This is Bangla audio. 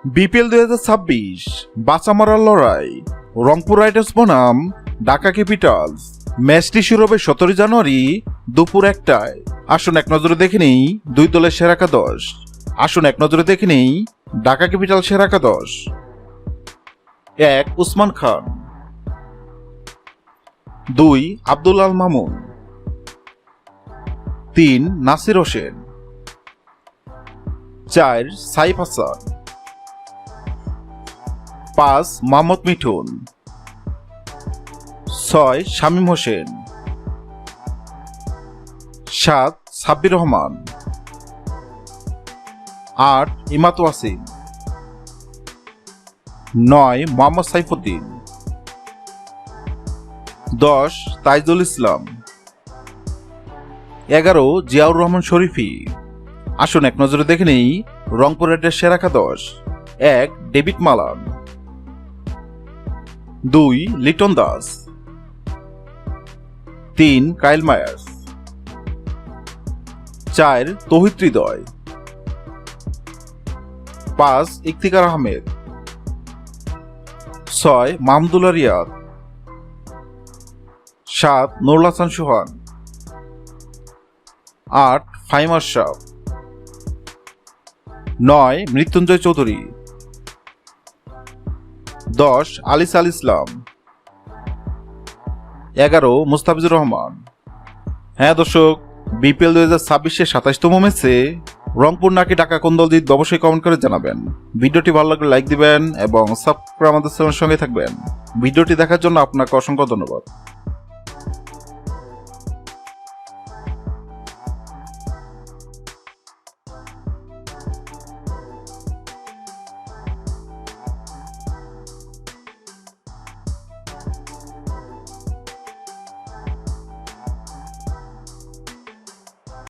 বিপিএল 2026 বাঁচা মরার লড়াই, রংপুর রাইডার্স বনাম ঢাকা ক্যাপিটালস। ম্যাচটি শুরু হবে 17 জানুয়ারি দুপুর 1টায়। আসুন এক নজরে দেখে নেই দুই দলের সেরা একাদশ। আসুন এক নজরে দেখে নেই ঢাকা ক্যাপিটাল সেরা একাদশ। 1 উসমান খান, 2 আব্দুল আল মামুন, 3 নাসির হোসেন, 4 সাইফ হাসান, 5 মোহাম্মদ মিঠুন, 6 শামীম হোসেন, 7 সাব্বির রহমান, 8 ইমাত ওয়াসিম, 9 মোহাম্মদ সাইফুদ্দিন, 10 তাইজুল ইসলাম, 11 জিয়াউর রহমান শরীফি। আসুন এক নজরে দেখে নেই রংপুর রাইডার্স সেরা একাদশ। 1 David Malan, 2 Liton Das, 3 Kyle Mayers, 4 তৌহিদ হৃদয়, 5 ইফতিকার আহমেদ, 6 মাহমুদুল্লাহ রিয়াদ, 7 নুরুল হাসান সোহান, 8 ফাহিম আশরাফ, 9 মৃত্যুঞ্জয় চৌধুরী, 10 আলিস আল ইসলাম, 11 মুস্তাফিজুর রহমান। হ্যাঁ দর্শক, বিপিএল 2026-এর 27তম ম্যাচে রংপুর নাকি ঢাকা কোন দল জিতবে অবশ্যই কমেন্ট করে জানাবেন। ভিডিওটি ভালো লাগলে লাইক দিবেন এবং সাবস্ক্রাইব আমাদের চ্যানেলের সঙ্গে থাকবেন। ভিডিওটি দেখার জন্য আপনাকে অসংখ্য ধন্যবাদ।